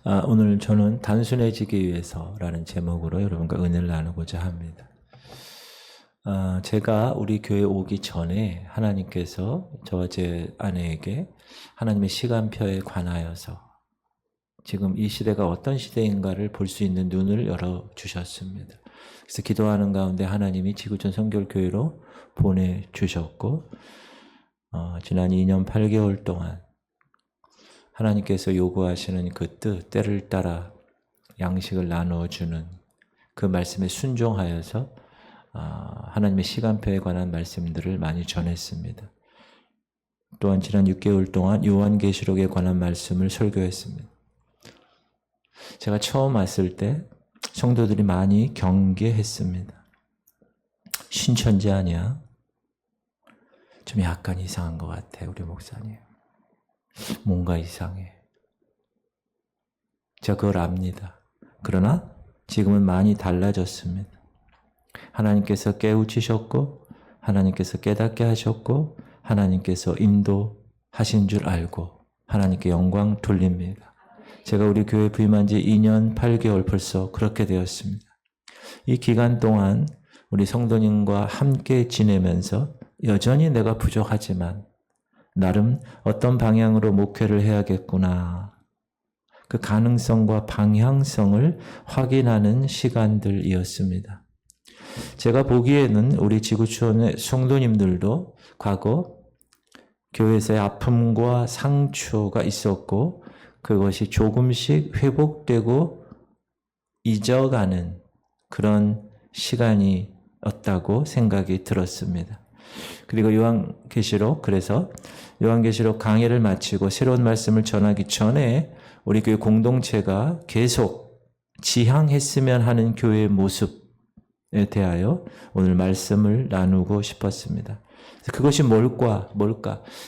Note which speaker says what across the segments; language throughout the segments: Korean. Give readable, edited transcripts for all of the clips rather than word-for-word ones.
Speaker 1: 오늘 저는 단순해지기 위해서라는 제목으로 여러분과 은혜를 나누고자 합니다. 제가 우리 교회 오기 전에 하나님께서 저와 제 아내에게 하나님의 시간표에 관하여서 지금 이 시대가 어떤 시대인가를 볼 수 있는 눈을 열어주셨습니다. 그래서 기도하는 가운데 하나님이 지구촌 성결교회로 보내주셨고 지난 2년 8개월 동안 하나님께서 요구하시는 그 뜻, 때를 따라 양식을 나누어주는 그 말씀에 순종하여서 하나님의 시간표에 관한 말씀들을 많이 전했습니다. 또한 지난 6개월 동안 요한계시록에 관한 말씀을 설교했습니다. 제가 처음 왔을 때 성도들이 많이 경계했습니다. 신천지 아니야? 좀 약간 이상한 것 같아, 우리 목사님. 뭔가 이상해. 제가 그걸 압니다. 그러나 지금은 많이 달라졌습니다. 하나님께서 깨우치셨고 하나님께서 깨닫게 하셨고 하나님께서 인도하신 줄 알고 하나님께 영광 돌립니다. 제가 우리 교회 부임한 지 2년 8개월 벌써 그렇게 되었습니다. 이 기간 동안 우리 성도님과 함께 지내면서 여전히 내가 부족하지만 나름 어떤 방향으로 목회를 해야겠구나. 그 가능성과 방향성을 확인하는 시간들이었습니다. 제가 보기에는 우리 지구촌의 성도님들도 과거 교회에서의 아픔과 상처가 있었고 그것이 조금씩 회복되고 잊어가는 그런 시간이었다고 생각이 들었습니다. 그리고 그래서 요한계시록 강의를 마치고 새로운 말씀을 전하기 전에 우리 교회 공동체가 계속 지향했으면 하는 교회의 모습에 대하여 오늘 말씀을 나누고 싶었습니다. 그것이 뭘까?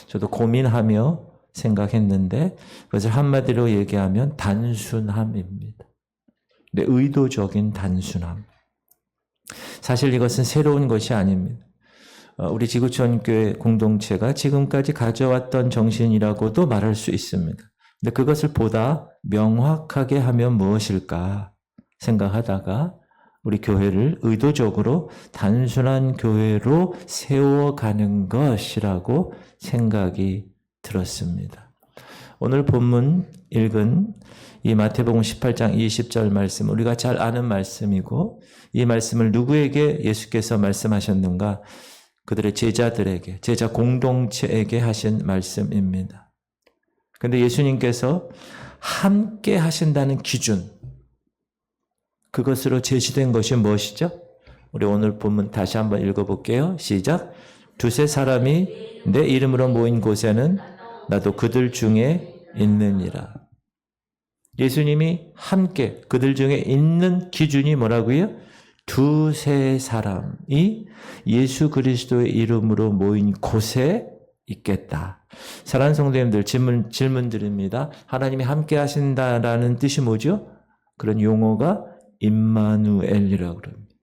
Speaker 1: 저도 고민하며 생각했는데 그것을 한마디로 얘기하면 단순함입니다. 근데 의도적인 단순함. 사실 이것은 새로운 것이 아닙니다. 우리 지구촌 교회 공동체가 지금까지 가져왔던 정신이라고도 말할 수 있습니다. 근데 그것을 보다 명확하게 하면 무엇일까 생각하다가 우리 교회를 의도적으로 단순한 교회로 세워가는 것이라고 생각이 들었습니다. 오늘 본문 읽은 이 마태복음 18장 20절 말씀, 우리가 잘 아는 말씀이고 이 말씀을 누구에게 예수께서 말씀하셨는가? 그들의 제자들에게, 제자 공동체에게 하신 말씀입니다. 그런데 예수님께서 함께 하신다는 기준, 그것으로 제시된 것이 무엇이죠? 우리 오늘 본문 다시 한번 읽어볼게요. 시작. 두세 사람이 내 이름으로 모인 곳에는 나도 그들 중에 있느니라. 예수님이 함께 그들 중에 있는 기준이 뭐라고요? 두세 사람이 예수 그리스도의 이름으로 모인 곳에 있겠다. 사랑하는 성도님들, 질문 드립니다. 하나님이 함께 하신다라는 뜻이 뭐죠? 그런 용어가 임마누엘이라고 그럽니다.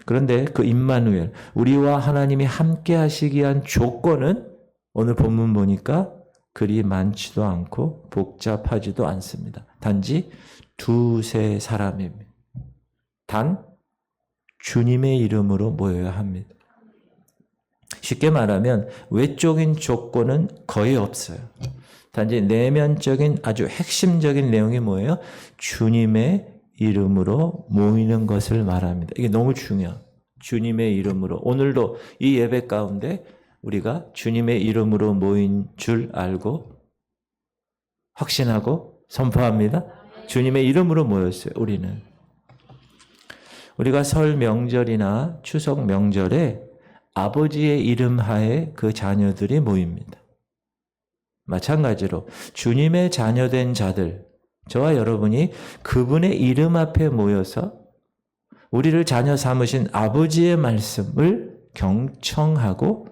Speaker 1: 그런데 그 임마누엘, 우리와 하나님이 함께 하시기 위한 조건은 오늘 본문 보니까 그리 많지도 않고 복잡하지도 않습니다. 단지 두세 사람입니다. 단 주님의 이름으로 모여야 합니다. 쉽게 말하면 외적인 조건은 거의 없어요. 단지 내면적인 아주 핵심적인 내용이 뭐예요? 주님의 이름으로 모이는 것을 말합니다. 이게 너무 중요해요. 주님의 이름으로. 오늘도 이 예배 가운데 우리가 주님의 이름으로 모인 줄 알고 확신하고 선포합니다. 주님의 이름으로 모였어요. 우리가 설 명절이나 추석 명절에 아버지의 이름 하에 그 자녀들이 모입니다. 마찬가지로 주님의 자녀된 자들, 저와 여러분이 그분의 이름 앞에 모여서 우리를 자녀 삼으신 아버지의 말씀을 경청하고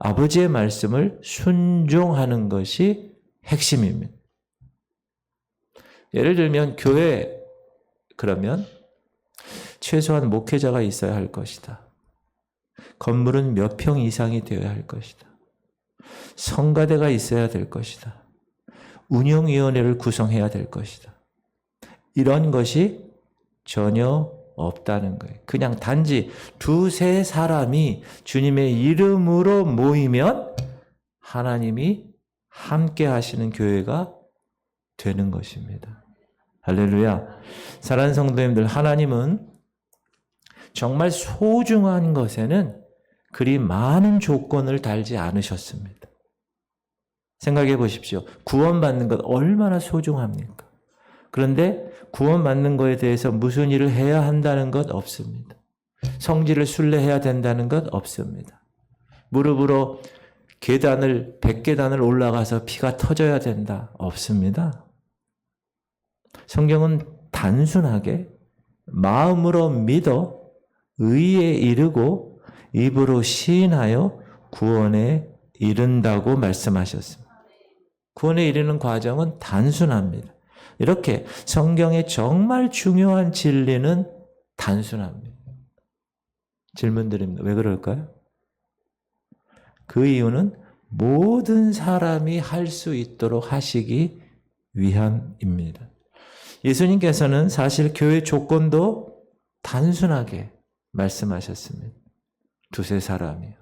Speaker 1: 아버지의 말씀을 순종하는 것이 핵심입니다. 예를 들면 교회, 그러면 최소한 목회자가 있어야 할 것이다. 건물은 몇 평 이상이 되어야 할 것이다. 성가대가 있어야 될 것이다. 운영위원회를 구성해야 될 것이다. 이런 것이 전혀 없다는 거예요. 그냥 단지 두세 사람이 주님의 이름으로 모이면 하나님이 함께 하시는 교회가 되는 것입니다. 할렐루야. 사랑하는 성도님들, 하나님은 정말 소중한 것에는 그리 많은 조건을 달지 않으셨습니다. 생각해 보십시오. 구원받는 것 얼마나 소중합니까? 그런데 구원받는 것에 대해서 무슨 일을 해야 한다는 것 없습니다. 성질을 순례해야 된다는 것 없습니다. 무릎으로 계단을 100계단을 올라가서 피가 터져야 된다. 없습니다. 성경은 단순하게 마음으로 믿어 의에 이르고 입으로 시인하여 구원에 이른다고 말씀하셨습니다. 구원에 이르는 과정은 단순합니다. 이렇게 성경의 정말 중요한 진리는 단순합니다. 질문 드립니다. 왜 그럴까요? 그 이유는 모든 사람이 할 수 있도록 하시기 위함입니다. 예수님께서는 사실 교회 조건도 단순하게 말씀하셨습니다. 두세 사람이요.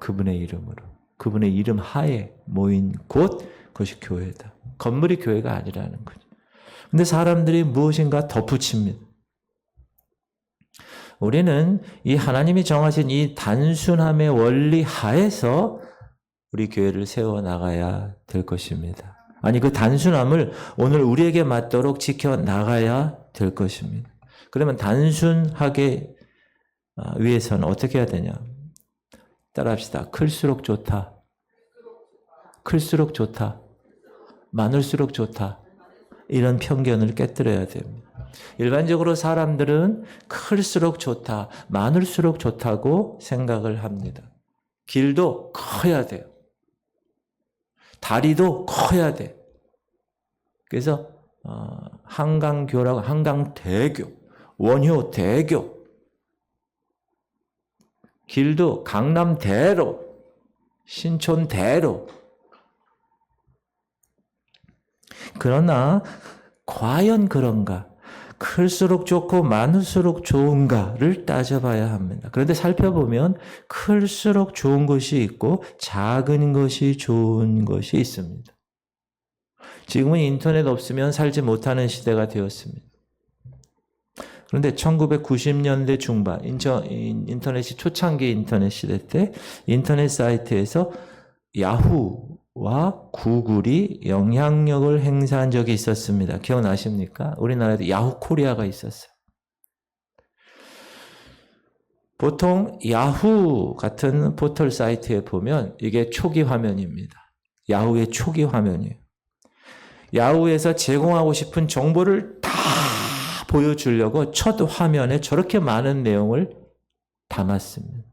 Speaker 1: 그분의 이름으로, 그분의 이름 하에 모인 곳, 그것이 교회다. 건물이 교회가 아니라는 거죠. 근데 사람들이 무엇인가 덧붙입니다. 우리는 이 하나님이 정하신 이 단순함의 원리 하에서 우리 교회를 세워나가야 될 것입니다. 아니, 그 단순함을 오늘 우리에게 맞도록 지켜나가야 될 것입니다. 그러면 단순하게 위해서는 어떻게 해야 되냐? 따라합시다. 클수록 좋다. 클수록 좋다. 많을수록 좋다. 이런 편견을 깨뜨려야 됩니다. 일반적으로 사람들은 클수록 좋다, 많을수록 좋다고 생각을 합니다. 길도 커야 돼요. 다리도 커야 돼. 그래서 한강교라고 한강대교, 원효대교, 길도 강남대로, 신촌대로. 그러나 과연 그런가? 클수록 좋고 많을수록 좋은가를 따져봐야 합니다. 그런데 살펴보면 클수록 좋은 것이 있고 작은 것이 좋은 것이 있습니다. 지금은 인터넷 없으면 살지 못하는 시대가 되었습니다. 그런데 1990년대 중반, 인터넷이 초창기 인터넷 시대 때 인터넷 사이트에서 야후와 구글이 영향력을 행사한 적이 있었습니다. 기억나십니까? 우리나라에도 야후 코리아가 있었어요. 보통 야후 같은 포털 사이트에 보면 이게 초기 화면입니다. 야후의 초기 화면이에요. 야후에서 제공하고 싶은 정보를 다 보여주려고 첫 화면에 저렇게 많은 내용을 담았습니다.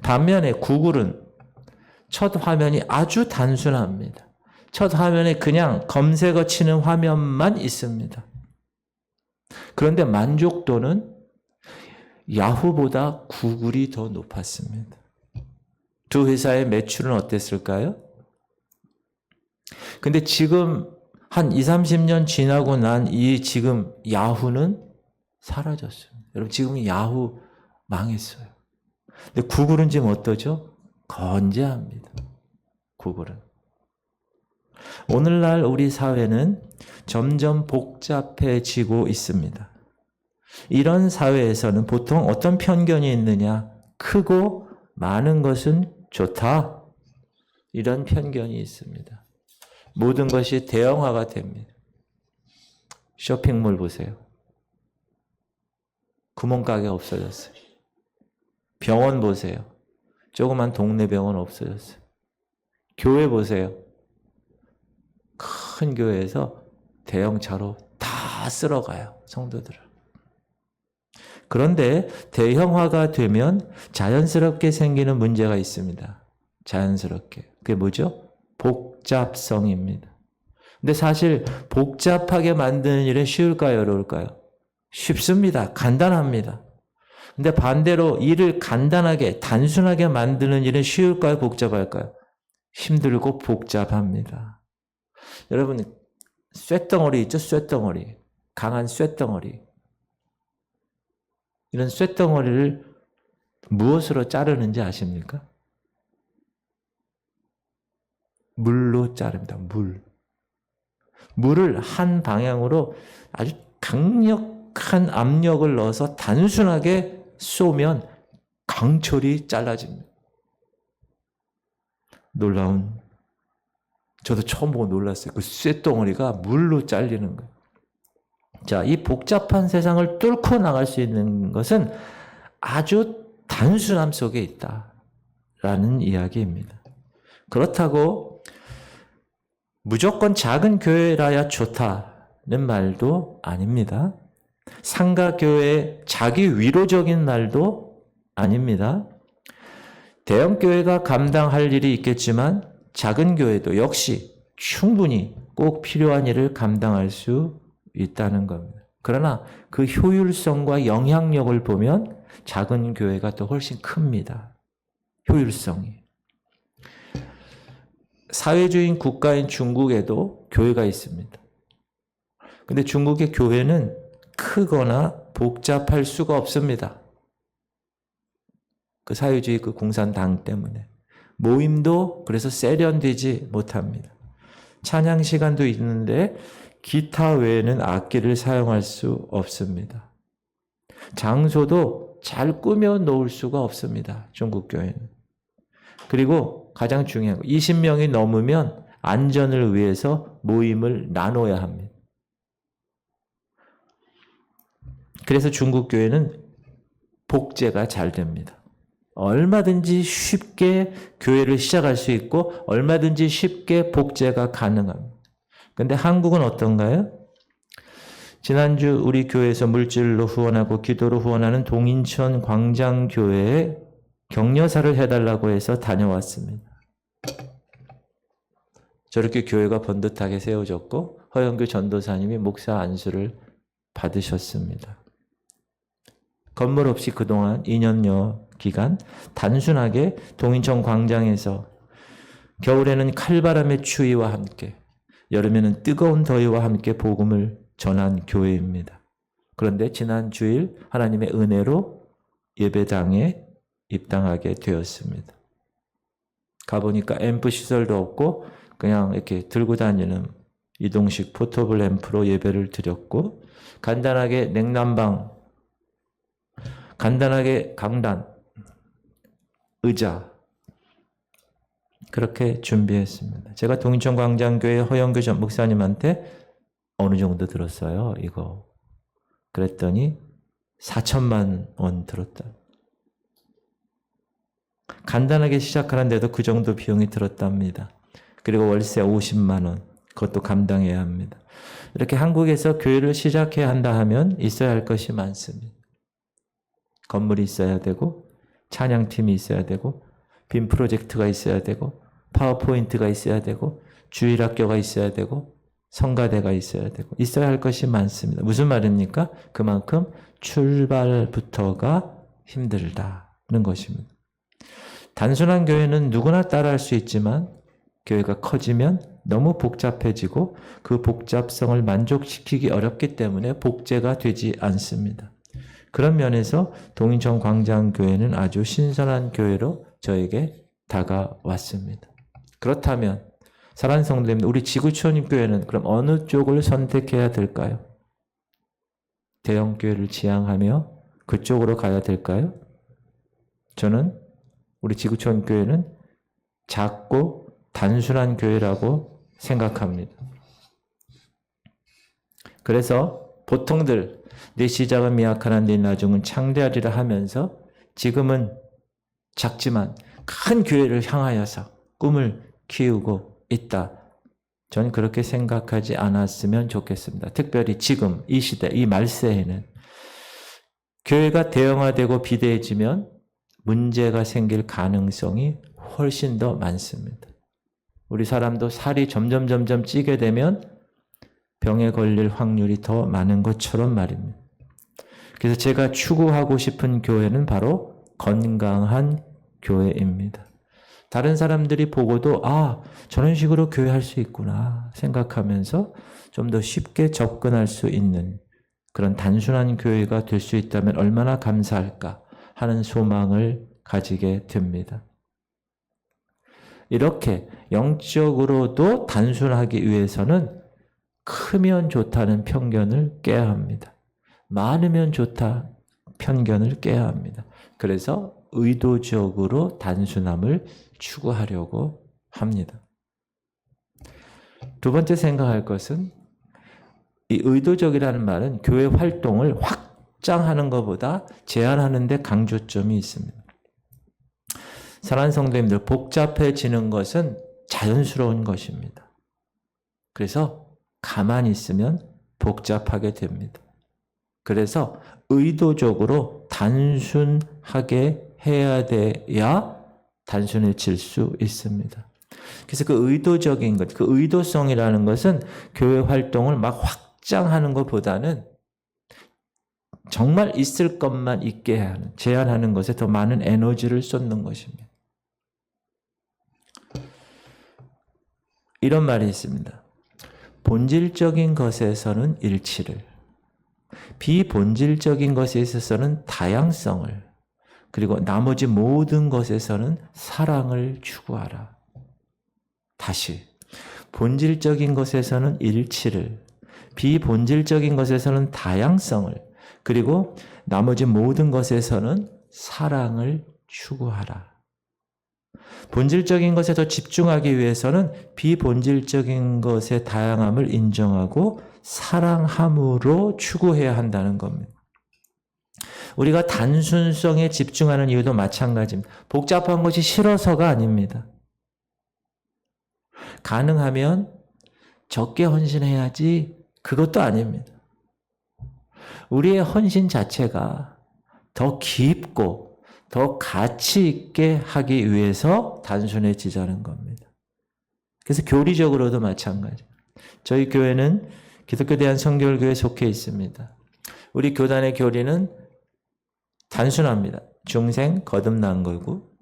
Speaker 1: 반면에 구글은 첫 화면이 아주 단순합니다. 첫 화면에 그냥 검색어 치는 화면만 있습니다. 그런데 만족도는 야후보다 구글이 더 높았습니다. 두 회사의 매출은 어땠을까요? 근데 지금 한 20, 30년 지나고 난 이 지금 야후는 사라졌어요. 여러분, 지금 야후 망했어요. 근데 구글은 지금 어떠죠? 건재합니다. 구글은. 오늘날 우리 사회는 점점 복잡해지고 있습니다. 이런 사회에서는 보통 어떤 편견이 있느냐? 크고 많은 것은 좋다. 이런 편견이 있습니다. 모든 것이 대형화가 됩니다. 쇼핑몰 보세요. 구멍가게 없어졌어요. 병원 보세요. 조그만 동네 병원 없어졌어요. 교회 보세요. 큰 교회에서 대형차로 다 쓸어가요. 성도들을. 그런데 대형화가 되면 자연스럽게 생기는 문제가 있습니다. 자연스럽게. 그게 뭐죠? 복잡성입니다. 근데 사실 복잡하게 만드는 일은 쉬울까요? 어려울까요? 쉽습니다. 간단합니다. 근데 반대로 일을 간단하게, 단순하게 만드는 일은 쉬울까요? 복잡할까요? 힘들고 복잡합니다. 여러분, 쇳덩어리 있죠? 쇳덩어리. 강한 쇳덩어리. 이런 쇳덩어리를 무엇으로 자르는지 아십니까? 물로 자릅니다. 물을 한 방향으로 아주 강력한 압력을 넣어서 단순하게 쏘면 강철이 잘라집니다. 놀라운, 저도 처음 보고 놀랐어요. 그 쇳덩어리가 물로 잘리는 거예요. 자, 이 복잡한 세상을 뚫고 나갈 수 있는 것은 아주 단순함 속에 있다라는 이야기입니다. 그렇다고 무조건 작은 교회라야 좋다는 말도 아닙니다. 상가교회 자기 위로적인 말도 아닙니다. 대형 교회가 감당할 일이 있겠지만 작은 교회도 역시 충분히 꼭 필요한 일을 감당할 수 있다는 겁니다. 그러나 그 효율성과 영향력을 보면 작은 교회가 더 훨씬 큽니다. 효율성이. 사회주의 국가인 중국에도 교회가 있습니다. 근데 중국의 교회는 크거나 복잡할 수가 없습니다. 그 사회주의 그 공산당 때문에. 모임도 그래서 세련되지 못합니다. 찬양 시간도 있는데 기타 외에는 악기를 사용할 수 없습니다. 장소도 잘 꾸며 놓을 수가 없습니다. 중국 교회는. 그리고 가장 중요한 거, 20명이 넘으면 안전을 위해서 모임을 나눠야 합니다. 그래서 중국 교회는 복제가 잘 됩니다. 얼마든지 쉽게 교회를 시작할 수 있고 얼마든지 쉽게 복제가 가능합니다. 그런데 한국은 어떤가요? 지난주 우리 교회에서 물질로 후원하고 기도로 후원하는 동인천 광장교회에 격려사를 해달라고 해서 다녀왔습니다. 저렇게 교회가 번듯하게 세워졌고 허영규 전도사님이 목사 안수를 받으셨습니다. 건물 없이 그동안 2년여 기간 단순하게 동인천 광장에서 겨울에는 칼바람의 추위와 함께 여름에는 뜨거운 더위와 함께 복음을 전한 교회입니다. 그런데 지난 주일 하나님의 은혜로 예배당에 입당하게 되었습니다. 가보니까 앰프 시설도 없고 그냥 이렇게 들고 다니는 이동식 포터블 앰프로 예배를 드렸고 간단하게 냉난방, 간단하게 강단, 의자 그렇게 준비했습니다. 제가 동인천 광장교회 허영규 전 목사님한테 어느 정도 들었어요? 이거. 그랬더니 4천만 원 들었다. 간단하게 시작하는데도 그 정도 비용이 들었답니다. 그리고 월세 50만 원. 그것도 감당해야 합니다. 이렇게 한국에서 교회를 시작해야 한다 하면 있어야 할 것이 많습니다. 건물이 있어야 되고 찬양팀이 있어야 되고 빔 프로젝트가 있어야 되고 파워포인트가 있어야 되고 주일학교가 있어야 되고 성가대가 있어야 되고 있어야 할 것이 많습니다. 무슨 말입니까? 그만큼 출발부터가 힘들다는 것입니다. 단순한 교회는 누구나 따라할 수 있지만 교회가 커지면 너무 복잡해지고 그 복잡성을 만족시키기 어렵기 때문에 복제가 되지 않습니다. 그런 면에서 동인천 광장교회는 아주 신선한 교회로 저에게 다가왔습니다. 그렇다면 사랑하는 성도님, 우리 지구촌 교회는 그럼 어느 쪽을 선택해야 될까요? 대형 교회를 지향하며 그쪽으로 가야 될까요? 저는 우리 지구촌 교회는 작고 단순한 교회라고 생각합니다. 그래서 보통들 내 시작은 미약하나 내 나중은 창대하리라 하면서 지금은 작지만 큰 교회를 향하여서 꿈을 키우고 있다. 전 그렇게 생각하지 않았으면 좋겠습니다. 특별히 지금 이 시대, 이 말세에는 교회가 대형화되고 비대해지면 문제가 생길 가능성이 훨씬 더 많습니다. 우리 사람도 살이 점점 찌게 되면 병에 걸릴 확률이 더 많은 것처럼 말입니다. 그래서 제가 추구하고 싶은 교회는 바로 건강한 교회입니다. 다른 사람들이 보고도 저런 식으로 교회할 수 있구나 생각하면서 좀 더 쉽게 접근할 수 있는 그런 단순한 교회가 될 수 있다면 얼마나 감사할까 하는 소망을 가지게 됩니다. 이렇게 영적으로도 단순하기 위해서는 크면 좋다는 편견을 깨야 합니다. 많으면 좋다 편견을 깨야 합니다. 그래서 의도적으로 단순함을 추구하려고 합니다. 두 번째 생각할 것은 이 의도적이라는 말은 교회 활동을 확장하는 것보다 제한하는 데 강조점이 있습니다. 사랑하는 성도님들, 복잡해지는 것은 자연스러운 것입니다. 그래서 가만히 있으면 복잡하게 됩니다. 그래서 의도적으로 단순하게 해야 돼야 단순해질 수 있습니다. 그래서 그 의도적인 것, 그 의도성이라는 것은 교회 활동을 막 확장하는 것보다는 정말 있을 것만 있게 하는, 제한하는 것에 더 많은 에너지를 쏟는 것입니다. 이런 말이 있습니다. 본질적인 것에서는 일치를, 비본질적인 것에 있어서는 다양성을, 그리고 나머지 모든 것에서는 사랑을 추구하라. 다시, 본질적인 것에서는 일치를, 비본질적인 것에서는 다양성을, 그리고 나머지 모든 것에서는 사랑을 추구하라. 본질적인 것에 더 집중하기 위해서는 비본질적인 것의 다양함을 인정하고 사랑함으로 추구해야 한다는 겁니다. 우리가 단순성에 집중하는 이유도 마찬가지입니다. 복잡한 것이 싫어서가 아닙니다. 가능하면 적게 헌신해야지 그것도 아닙니다. 우리의 헌신 자체가 더 깊고 더 가치 있게 하기 위해서 단순해지자는 겁니다. 그래서 교리적으로도 마찬가지. 저희 교회는 기독교 대한성결교회에 속해 있습니다. 우리 교단의 교리는 단순합니다. 중생 거듭난 거고,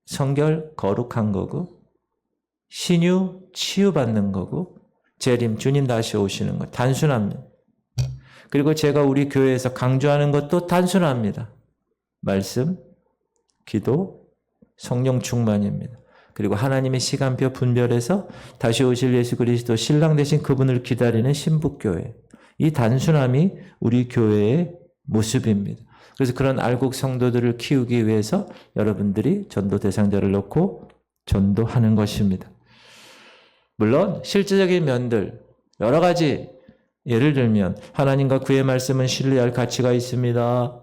Speaker 1: 성결 거룩한 거고, 신유 치유받는 거고, 재림 주님 다시 오시는 거 단순합니다. 그리고 제가 우리 교회에서 강조하는 것도 단순합니다. 말씀, 기도, 성령 충만입니다. 그리고 하나님의 시간표 분별해서 다시 오실 예수 그리스도 신랑 되신 그분을 기다리는 신부교회. 이 단순함이 우리 교회의 모습입니다. 그래서 그런 알곡 성도들을 키우기 위해서 여러분들이 전도 대상자를 넣고 전도하는 것입니다. 물론 실제적인 면들 여러 가지, 예를 들면 하나님과 그의 말씀은 신뢰할 가치가 있습니다.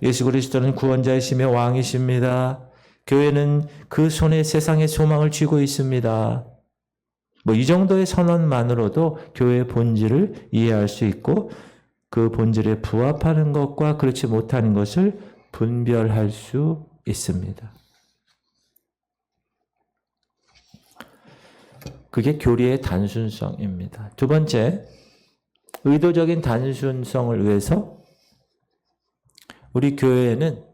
Speaker 1: 예수 그리스도는 구원자이시며 왕이십니다. 교회는 그 손에 세상의 소망을 쥐고 있습니다. 이 정도의 선언만으로도 교회의 본질을 이해할 수 있고 그 본질에 부합하는 것과 그렇지 못하는 것을 분별할 수 있습니다. 그게 교리의 단순성입니다. 두 번째, 의도적인 단순성을 위해서 우리 교회에는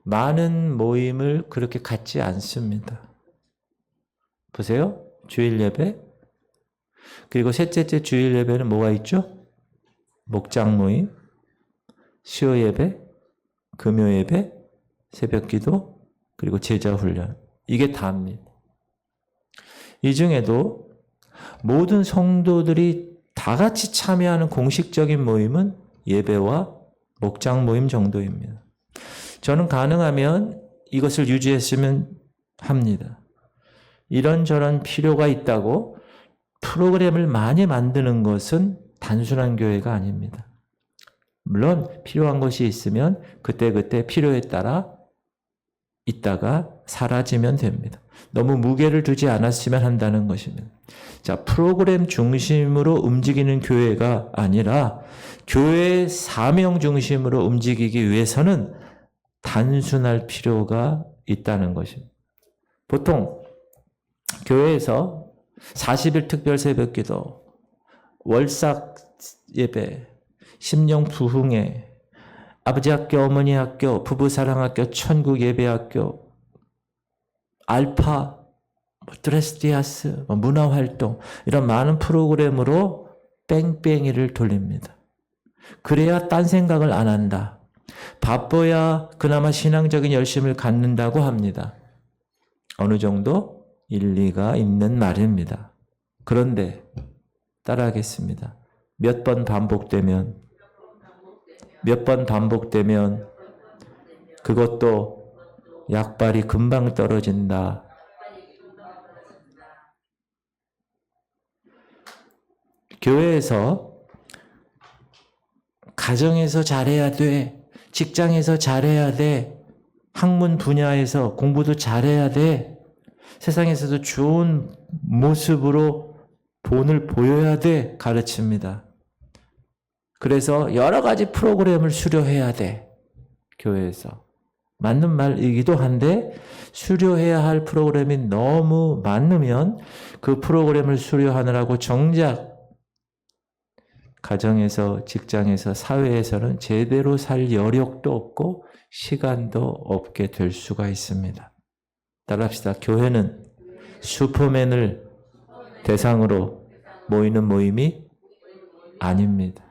Speaker 1: 많은 모임을 그렇게 갖지 않습니다. 보세요. 주일 예배. 그리고 셋째 주일 예배는 뭐가 있죠? 목장 모임, 수요 예배, 금요 예배, 새벽 기도, 그리고 제자 훈련. 이게 다입니다. 이 중에도 모든 성도들이 다 같이 참여하는 공식적인 모임은 예배와 목장 모임 정도입니다. 저는 가능하면 이것을 유지했으면 합니다. 이런저런 필요가 있다고 프로그램을 많이 만드는 것은 단순한 교회가 아닙니다. 물론 필요한 것이 있으면 그때그때 필요에 따라 있다가 사라지면 됩니다. 너무 무게를 두지 않았으면 한다는 것입니다. 자, 프로그램 중심으로 움직이는 교회가 아니라 교회의 사명 중심으로 움직이기 위해서는 단순할 필요가 있다는 것입니다. 보통 교회에서 40일 특별 새벽기도, 월삭 예배, 심령 부흥회, 아버지 학교, 어머니 학교, 부부 사랑학교, 천국 예배학교, 알파 드레스디아스, 문화활동 이런 많은 프로그램으로 뺑뺑이를 돌립니다. 그래야 딴 생각을 안 한다. 바빠야 그나마 신앙적인 열심을 갖는다고 합니다. 어느 정도 일리가 있는 말입니다. 그런데 따라하겠습니다. 몇 번 반복되면 그것도 약발이 금방 떨어진다. 교회에서 가정에서 잘해야 돼. 직장에서 잘해야 돼. 학문 분야에서 공부도 잘해야 돼. 세상에서도 좋은 모습으로 본을 보여야 돼. 가르칩니다. 그래서 여러 가지 프로그램을 수료해야 돼. 교회에서. 맞는 말이기도 한데 수료해야 할 프로그램이 너무 많으면 그 프로그램을 수료하느라고 정작 가정에서, 직장에서, 사회에서는 제대로 살 여력도 없고 시간도 없게 될 수가 있습니다. 따라합시다. 교회는 슈퍼맨을 대상으로 모이는 모임이 아닙니다.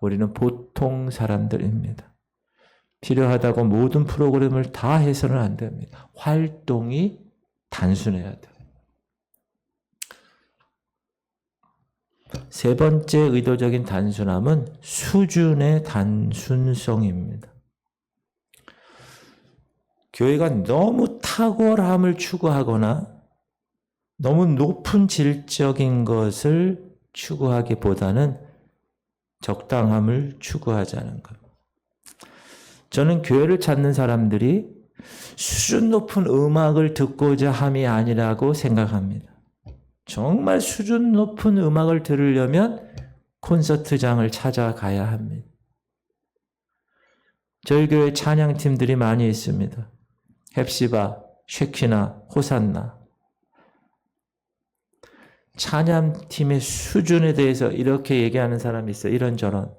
Speaker 1: 우리는 보통 사람들입니다. 필요하다고 모든 프로그램을 다 해서는 안 됩니다. 활동이 단순해야 돼요. 세 번째 의도적인 단순함은 수준의 단순성입니다. 교회가 너무 탁월함을 추구하거나 너무 높은 질적인 것을 추구하기보다는 적당함을 추구하자는 것. 저는 교회를 찾는 사람들이 수준 높은 음악을 듣고자 함이 아니라고 생각합니다. 정말 수준 높은 음악을 들으려면 콘서트장을 찾아가야 합니다. 저희 교회 찬양팀들이 많이 있습니다. 헵시바, 쉐키나, 호산나. 찬양팀의 수준에 대해서 이렇게 얘기하는 사람이 있어요. 이런저런.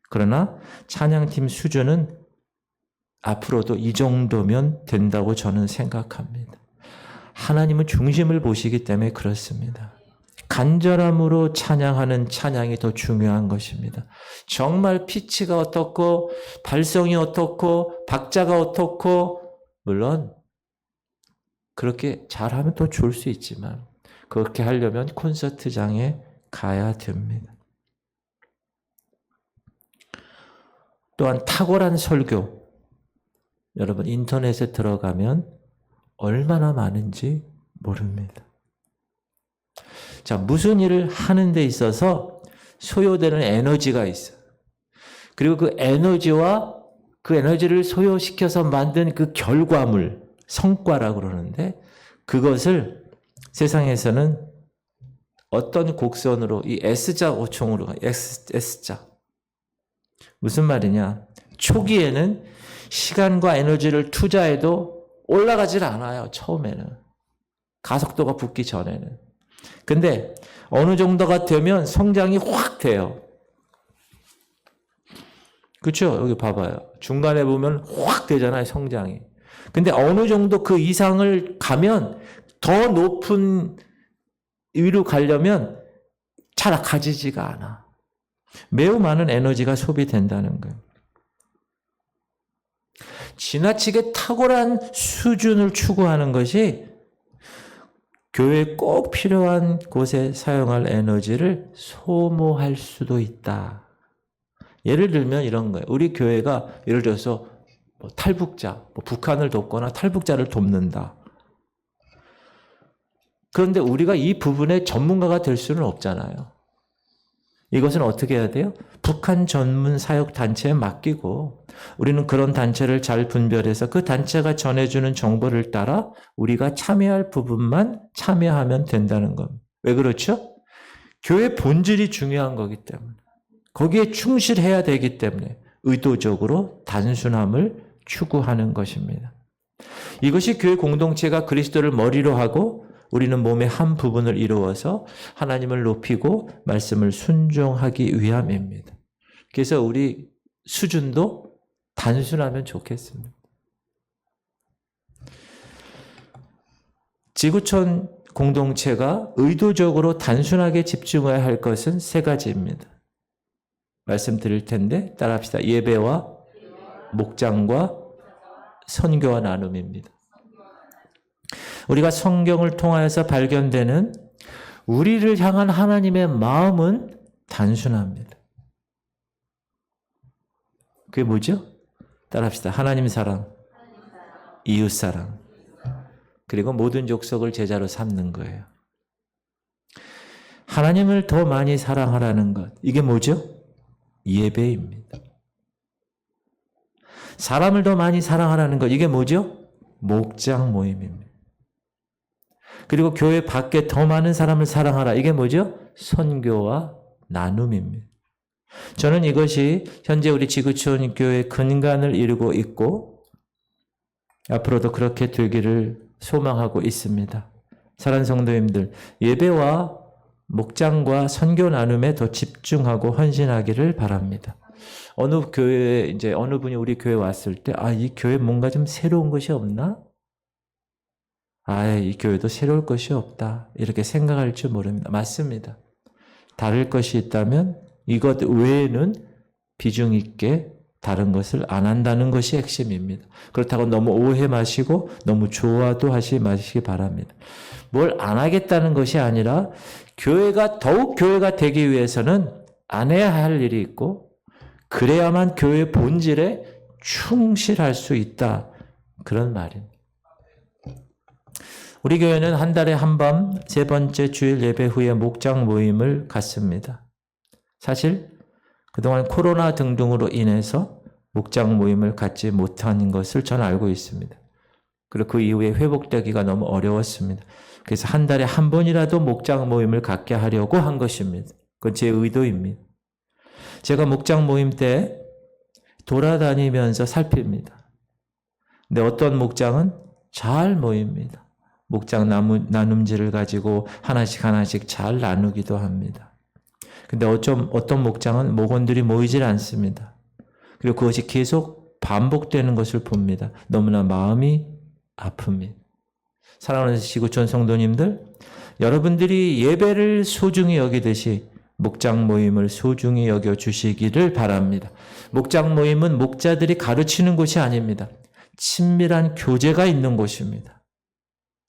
Speaker 1: 그러나 찬양팀 수준은 앞으로도 이 정도면 된다고 저는 생각합니다. 하나님은 중심을 보시기 때문에 그렇습니다. 간절함으로 찬양하는 찬양이 더 중요한 것입니다. 정말 피치가 어떻고 발성이 어떻고 박자가 어떻고 물론 그렇게 잘하면 더 좋을 수 있지만 그렇게 하려면 콘서트장에 가야 됩니다. 또한 탁월한 설교. 여러분 인터넷에 들어가면 얼마나 많은지 모릅니다. 자, 무슨 일을 하는 데 있어서 소요되는 에너지가 있어요. 그리고 그 에너지와 그 에너지를 소요시켜서 만든 그 결과물, 성과라고 그러는데 그것을 세상에서는 어떤 곡선으로 이 S자 오총으로 가, S자. 무슨 말이냐? 초기에는 시간과 에너지를 투자해도 올라가질 않아요. 처음에는. 가속도가 붙기 전에는. 근데 어느 정도가 되면 성장이 확 돼요. 그렇죠? 여기 봐봐요. 중간에 보면 확 되잖아요. 성장이. 근데 어느 정도 그 이상을 가면 더 높은 위로 가려면 잘 가지지가 않아. 매우 많은 에너지가 소비된다는 거예요. 지나치게 탁월한 수준을 추구하는 것이 교회에 꼭 필요한 곳에 사용할 에너지를 소모할 수도 있다. 예를 들면 이런 거예요. 우리 교회가 예를 들어서 탈북자, 북한을 돕거나 탈북자를 돕는다. 그런데 우리가 이 부분에 전문가가 될 수는 없잖아요. 이것은 어떻게 해야 돼요? 북한 전문 사역 단체에 맡기고 우리는 그런 단체를 잘 분별해서 그 단체가 전해주는 정보를 따라 우리가 참여할 부분만 참여하면 된다는 겁니다. 왜 그렇죠? 교회 본질이 중요한 거기 때문에 거기에 충실해야 되기 때문에 의도적으로 단순함을 추구하는 것입니다. 이것이 교회 공동체가 그리스도를 머리로 하고 우리는 몸의 한 부분을 이루어서 하나님을 높이고 말씀을 순종하기 위함입니다. 그래서 우리 수준도 단순하면 좋겠습니다. 지구촌 공동체가 의도적으로 단순하게 집중해야 할 것은 세 가지입니다. 말씀드릴 텐데 따라합시다. 예배와 목장과 선교와 나눔입니다. 우리가 성경을 통하여서 발견되는 우리를 향한 하나님의 마음은 단순합니다. 그게 뭐죠? 따라합시다. 하나님 사랑, 이웃 사랑, 그리고 모든 족속을 제자로 삼는 거예요. 하나님을 더 많이 사랑하라는 것, 이게 뭐죠? 예배입니다. 사람을 더 많이 사랑하라는 것, 이게 뭐죠? 목장 모임입니다. 그리고 교회 밖에 더 많은 사람을 사랑하라, 이게 뭐죠? 선교와 나눔입니다. 저는 이것이 현재 우리 지구촌 교회의 근간을 이루고 있고 앞으로도 그렇게 되기를 소망하고 있습니다. 사랑하는 성도님들, 예배와 목장과 선교 나눔에 더 집중하고 헌신하기를 바랍니다. 어느 교회에 이제 어느 분이 우리 교회 왔을 때, 이 교회 뭔가 좀 새로운 것이 없나? 이 교회도 새로울 것이 없다. 이렇게 생각할 줄 모릅니다. 맞습니다. 다를 것이 있다면 이것 외에는 비중 있게 다른 것을 안 한다는 것이 핵심입니다. 그렇다고 너무 오해 마시고 너무 좋아도 하지 마시기 바랍니다. 뭘 안 하겠다는 것이 아니라 교회가 더욱 교회가 되기 위해서는 안 해야 할 일이 있고 그래야만 교회 본질에 충실할 수 있다. 그런 말입니다. 우리 교회는 한 달에 한 번 세 번째 주일 예배 후에 목장 모임을 갖습니다. 사실 그동안 코로나 등등으로 인해서 목장 모임을 갖지 못한 것을 저는 알고 있습니다. 그리고 그 이후에 회복되기가 너무 어려웠습니다. 그래서 한 달에 한 번이라도 목장 모임을 갖게 하려고 한 것입니다. 그건 제 의도입니다. 제가 목장 모임 때 돌아다니면서 살핍니다. 근데 어떤 목장은 잘 모입니다. 목장 나눔지를 가지고 하나씩 잘 나누기도 합니다. 근데 어떤 목장은 목원들이 모이질 않습니다. 그리고 그것이 계속 반복되는 것을 봅니다. 너무나 마음이 아픕니다. 사랑하는 지구촌 성도님들, 여러분들이 예배를 소중히 여기듯이 목장 모임을 소중히 여겨주시기를 바랍니다. 목장 모임은 목자들이 가르치는 곳이 아닙니다. 친밀한 교제가 있는 곳입니다.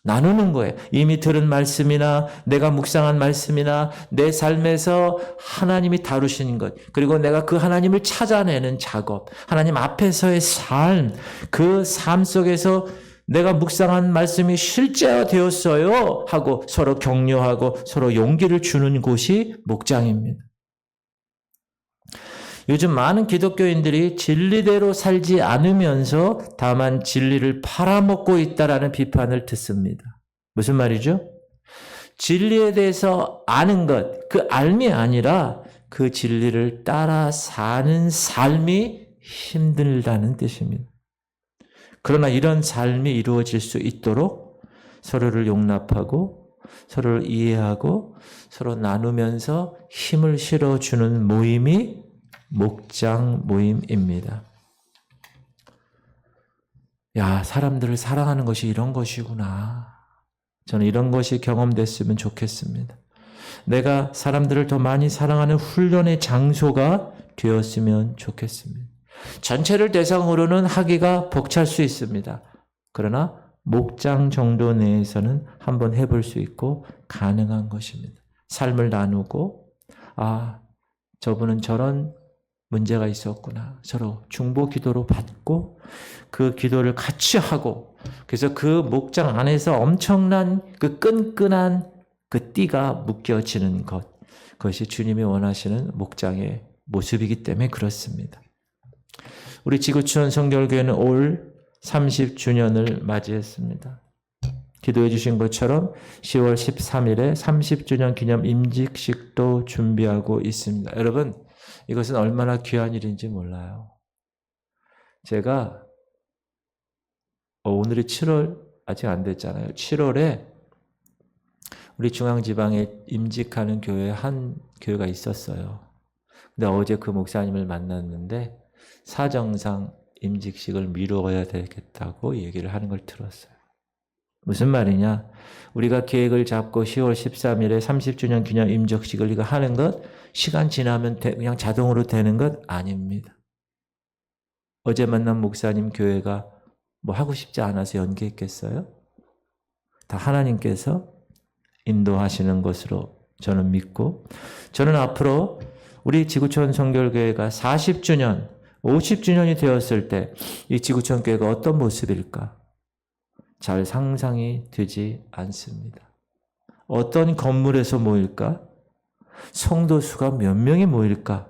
Speaker 1: 나누는 거예요. 이미 들은 말씀이나 내가 묵상한 말씀이나 내 삶에서 하나님이 다루시는 것, 그리고 내가 그 하나님을 찾아내는 작업, 하나님 앞에서의 삶, 그 삶 속에서 내가 묵상한 말씀이 실제화되었어요 하고 서로 격려하고 서로 용기를 주는 곳이 목장입니다. 요즘 많은 기독교인들이 진리대로 살지 않으면서 다만 진리를 팔아먹고 있다라는 비판을 듣습니다. 무슨 말이죠? 진리에 대해서 아는 것, 그 알미 아니라 그 진리를 따라 사는 삶이 힘들다는 뜻입니다. 그러나 이런 삶이 이루어질 수 있도록 서로를 용납하고 서로를 이해하고 서로 나누면서 힘을 실어주는 모임이 목장 모임입니다. 사람들을 사랑하는 것이 이런 것이구나. 저는 이런 것이 경험됐으면 좋겠습니다. 내가 사람들을 더 많이 사랑하는 훈련의 장소가 되었으면 좋겠습니다. 전체를 대상으로는 하기가 벅찰 수 있습니다. 그러나 목장 정도 내에서는 한번 해볼 수 있고 가능한 것입니다. 삶을 나누고 저분은 저런 문제가 있었구나. 서로 중보 기도로 받고 그 기도를 같이 하고 그래서 그 목장 안에서 엄청난 그 끈끈한 그 띠가 묶여지는 것. 그것이 주님이 원하시는 목장의 모습이기 때문에 그렇습니다. 우리 지구촌 성결교회는 올 30주년을 맞이했습니다. 기도해 주신 것처럼 10월 13일에 30주년 기념 임직식도 준비하고 있습니다. 여러분, 이것은 얼마나 귀한 일인지 몰라요. 제가 오늘이 7월 아직 안 됐잖아요. 7월에 우리 중앙지방에 임직하는 교회 한 교회가 있었어요. 근데 어제 그 목사님을 만났는데 사정상 임직식을 미루어야 되겠다고 얘기를 하는 걸 들었어요. 무슨 말이냐? 우리가 계획을 잡고 10월 13일에 30주년 기념 임적식을 이거 하는 것, 시간 지나면 그냥 자동으로 되는 것 아닙니다. 어제 만난 목사님 교회가 뭐 하고 싶지 않아서 연기했겠어요? 다 하나님께서 인도하시는 것으로 저는 믿고, 저는 앞으로 우리 지구촌 성결교회가 40주년, 50주년이 되었을 때 이 지구촌 교회가 어떤 모습일까? 잘 상상이 되지 않습니다. 어떤 건물에서 모일까? 성도 수가 몇 명이 모일까?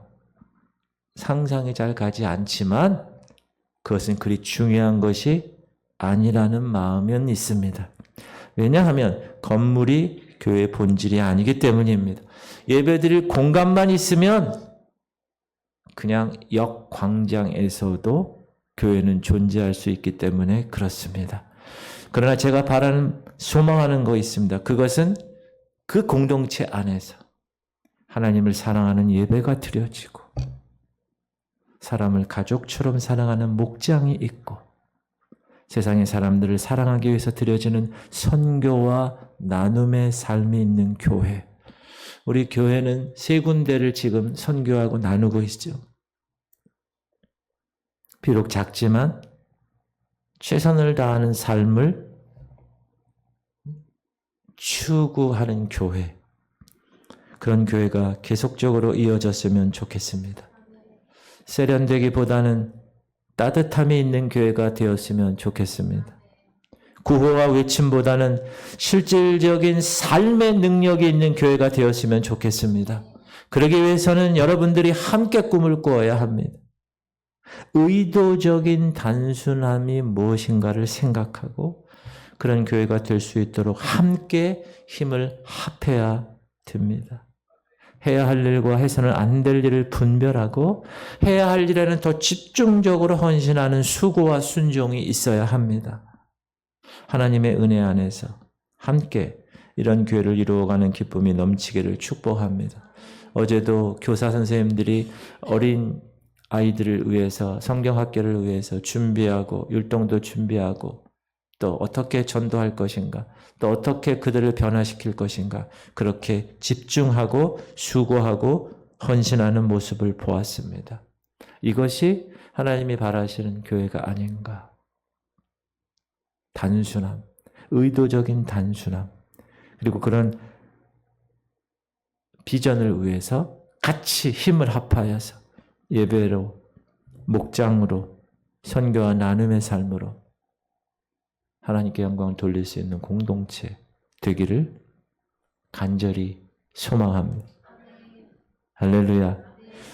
Speaker 1: 상상이 잘 가지 않지만 그것은 그리 중요한 것이 아니라는 마음은 있습니다. 왜냐하면 건물이 교회의 본질이 아니기 때문입니다. 예배드릴 공간만 있으면 그냥 역 광장에서도 교회는 존재할 수 있기 때문에 그렇습니다. 그러나 제가 바라는, 소망하는 거 있습니다. 그것은 그 공동체 안에서 하나님을 사랑하는 예배가 드려지고 사람을 가족처럼 사랑하는 목장이 있고 세상의 사람들을 사랑하기 위해서 드려지는 선교와 나눔의 삶이 있는 교회. 우리 교회는 3군데를 지금 선교하고 나누고 있죠. 비록 작지만 최선을 다하는 삶을 추구하는 교회. 그런 교회가 계속적으로 이어졌으면 좋겠습니다. 세련되기보다는 따뜻함이 있는 교회가 되었으면 좋겠습니다. 구호와 외침보다는 실질적인 삶의 능력이 있는 교회가 되었으면 좋겠습니다. 그러기 위해서는 여러분들이 함께 꿈을 꾸어야 합니다. 의도적인 단순함이 무엇인가를 생각하고 그런 교회가 될 수 있도록 함께 힘을 합해야 됩니다. 해야 할 일과 해서는 안 될 일을 분별하고 해야 할 일에는 더 집중적으로 헌신하는 수고와 순종이 있어야 합니다. 하나님의 은혜 안에서 함께 이런 교회를 이루어가는 기쁨이 넘치기를 축복합니다. 어제도 교사 선생님들이 어린 아이들을 위해서 성경학교를 위해서 준비하고 율동도 준비하고 또 어떻게 전도할 것인가 또 어떻게 그들을 변화시킬 것인가 그렇게 집중하고 수고하고 헌신하는 모습을 보았습니다. 이것이 하나님이 바라시는 교회가 아닌가. 단순함, 의도적인 단순함 그리고 그런 비전을 위해서 같이 힘을 합하여서 예배로 목장으로 선교와 나눔의 삶으로 하나님께 영광을 돌릴 수 있는 공동체 되기를 간절히 소망합니다. 할렐루야.